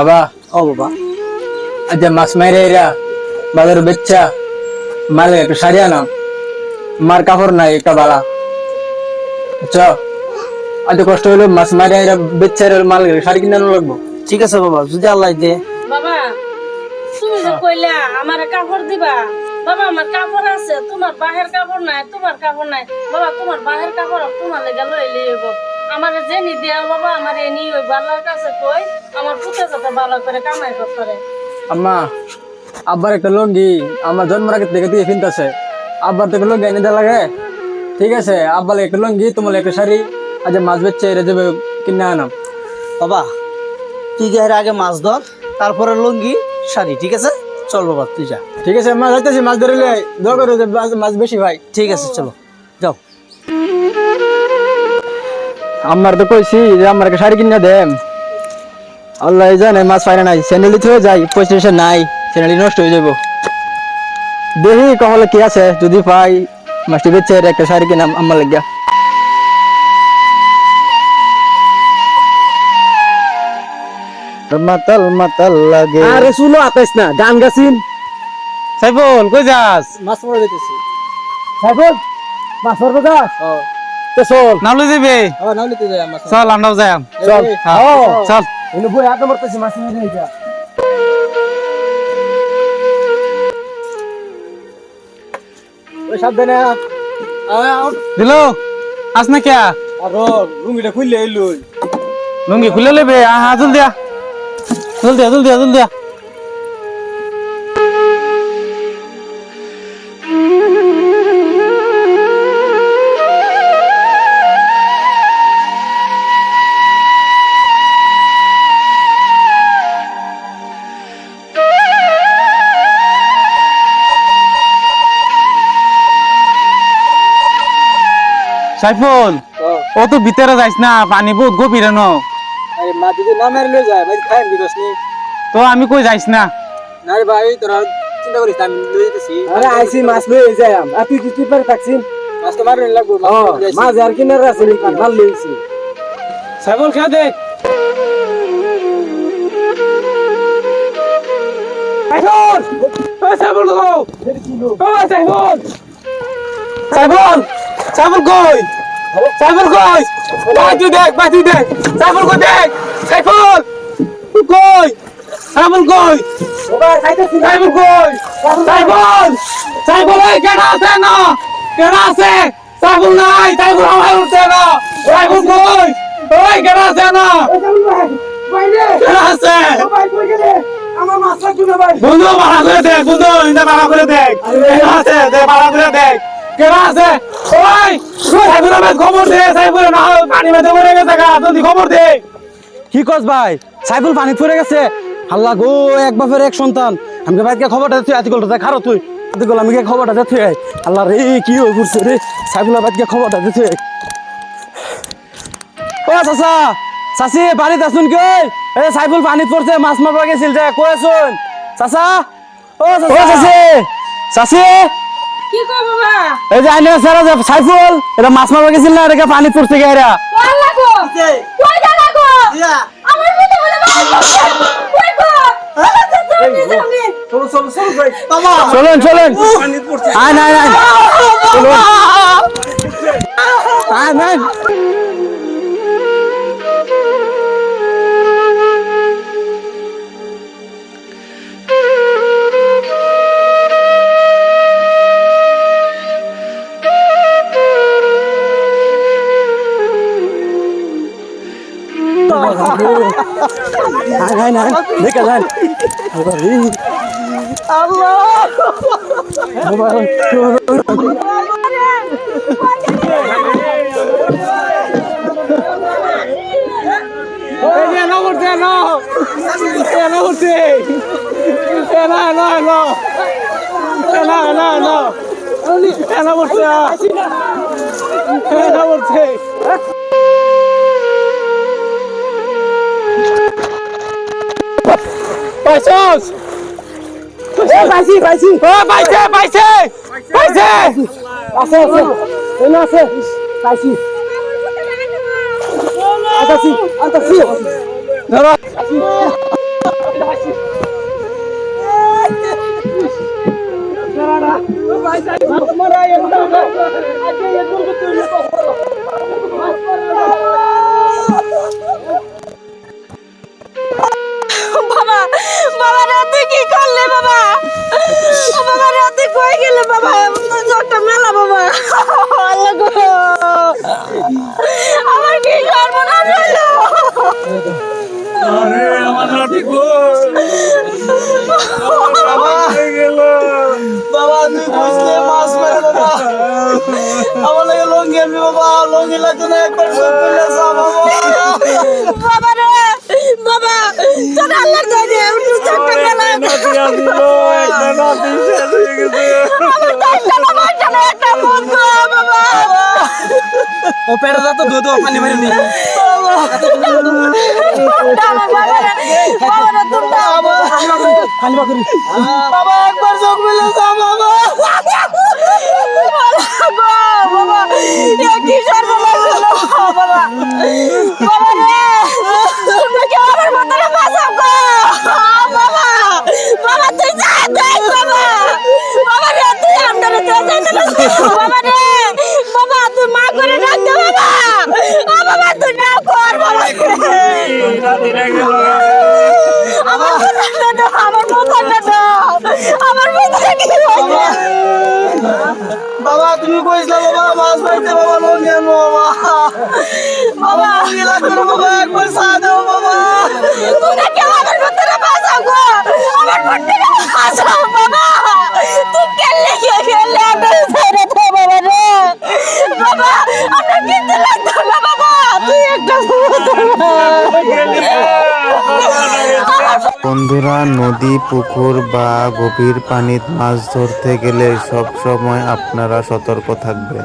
বাবা ও বাবা আজ মাছ মাইরে এরা বাজার বেচ্চা মালে একটু শাড়ি আনাম মার কাপড় নাই একটা বালা আচ্ছা আজ কষ্ট হলো মাছ মাইরে এরা বেচ্চা মাল শাড়ি কিনে আনো লাগবো। ঠিক আছে বাবা যদি আল্লাহ দে। বাবা তুমি যে কইলা আমার কাপড় দিবা বাবা আমার কাপড় আছে তোমার বাহের কাপড় নাই তোমার কাপড় নাই বাবা তোমার বাহের কাপড় তোমার লেগে লইলে হইব আমার জেনি দেয়া বাবা আমার এনি ওই বালার কাছে কই আমার পুতে যাতে ভালো করে কামাই করতে পারে। আম্মা আব্বার একটা লুঙ্গি আমার জন্মের আগে থেকে দিয়ে কিনতেছে আব্বার থেকে লুঙ্গি এনে দেওয়া লাগে। ঠিক আছে আব্বার একটা লুঙ্গি তোমার একটা শাড়ি আজ মাছ বেচছে এরা যাবে কিনে আনাম। বাবা তুই গিয়ে আগে মাছ ধর তারপরে লুঙ্গি শাড়ি ঠিক আছে চল বাবা তুই যা। ঠিক আছে মাছ যাইতেছি মাছ ধরলে দোয়া করো যে মাছ বেশি ভাই। ঠিক আছে চলো যাও। আমার তো কইছি যে আমার একটা শাড়ি কিনে দেন আল্লাহ জানে মাছ পাই নাই স্যান্ডেলি থয়ে যাই পয়সা নাই স্যান্ডেলি নষ্ট হয়ে যাব দেখি কহলে কি আছে যদি পাই মাছটি বেচে একটা শাড়ি কিনাম আমার লাগিয়া। মাতাল মাতাল লাগে আরে শুনো আতাইস না গান গাছিন। সাইফুল কই যাস? মাছ পড়ে দিতেছি। সাইফুল মাছ ধরবে যাস? তো চল নামলে যাবে নাও নিতে যাই মাছ চল আমরাও যাই চল চল এনে বই আগে মারতেছি মাছ নিয়ে যা। ওই সাবধানে দিল আস না কে আর লুঙ্গিটা খুললে এলুই লুঙ্গি খুলে লেবে হ্যাঁ জল দিয়া জল দিয়া জল দিয়া জল দিয়া। সাইফুল ও তো ভিতরে যাইস না পানি বহুত গভীর ন। আরে মা যদি না মারলে যায় ভাই খাই বিরস নি তো আমি কই যাইস না। না রে ভাই তোরা চিন্তা করিস না, আমি লই যেতেছি। আরে আইছি মাছ লই যাই আর তুই কি পারে থাকছিস? মাছ তো মারবেন লাগবো মাছ আর কিনারে আছে নি মাল লইছি। সাইফুল খা দেখ সাইফুল ওই সাইফুল গো ওই সাইফুল সাইফুল সাইফুল কই সাইফুল কই ভাই তুই দেখ সাইফুল কই দেখ সাইফুল তুই কই সাইফুল কই সাইফুল কই সাইফুল সাইফুল এই কেডা আছে না কেডা আছে সাইফুল নাই সাইফুল আমার উঠছে না সাইফুল কই ওই কেডা আছে না কেডা আছে আমার মাছটা তুলে ভাই বন্ধু ভাড়া করে দেখ বন্ধু ইন্দা ভাড়া করে দেখ কেডা আছে দে ভাড়া করে দেখ কেডা আছে ওই সাইফুল আহমেদ খবর দে সাইফুল না পানি মধ্যে পড়ে গেছে গা জলদি খবর দে। কি কস ভাই সাইফুল পানি পড়ে গেছে? আল্লাহ গো এক বাপের এক সন্তান আমাকে ভাইকে খবরটা তুই আতিকলটা খারো তুই আতিকল আমি খবরটা দে তুই আল্লাহ রে কি হয়ে ঘুরছে রে সাইফুল ভাইকে খবরটা দে তুই। ও চাচা চাচি বাড়িতে আসুন কি এই সাইফুল পানি পড়ছে মাছ মারবা গেছিল যে কই আসুন চাচা ও চাচি চাচি কি কই বাবা এই যে আইনে সারা যে সাইফুল এটা মাছ মারবা গেছিল না এটা পানি পড়ছে গে এরা কই লাগো কই যা লাগো আমার পুতে বলে কই গো চলেন চলেন আয় নাই নাই চলুন আয় নাই নাই নাই দেখা যান পাইছস পাইছি পাইছি পাইছে পাইছে পাইছে আছে আছে এনে আছে পাইছি আতাছি আতাছি ধরো বাবা বাবা রে তুই কি করলে বাবা বাবা রে তুই কই গেলে বাবা চোখটা মেলা বাবা আল্লাহ গো আমার কি সর্বনাশ হলো আরে আমার লাঠি কই বাবা বাবা তুই বুঝলে মাছ মেরে বাবা আমার লাগে লঙ্গি আনবি বাবা লঙ্গি লাগতো না একবার সব করলে বাবা বাবা রে বাবা তোর আল্লাহর দয়া উঠু চোখটা মেলা আমার দশটা বাবা জানে একটা মন গো বাবা ও পেড়া যা তো দুধ পানি মারি নি বাবা একবার চোখ মেলে যা বাবা বাবা কি সর্বনাশ হলো বাবা বাবা রে তুমি কি আমার মতরে বাঁচাও গো বাবা বাবা তুই যা দেখ বাবা বাবা রে তুই আমদারে তুই যাইতে না বাবা রে বাবা তুই মা করে ডাক দে বাবা বাবা তুই না কর বাবা আমার মতরে দাও আমার মতরে দাও আমার মতরে কি হইছে বাবা তুমি কইছিলা বাবা মাছ মারতে বাবা লঙ্গি আনবো বাবা বাবা লঙ্গি লাগতো না বাবা একবার চা দাও বাবা তোরা কেউ আমার মতরে বাঁচাও গো আমার মতরে বাঁচাও বাবা তুই কেলে খেলে আমরা ছেড়ে দে বাবা রে বাবা আমরা কিনতে লাগতো না বাবা তুই একটা বন্ধুরা, নদী, পুকুর বা গভীর পানিতে মাছ ধরতে গেলে সব সময় আপনারা সতর্ক থাকবেন।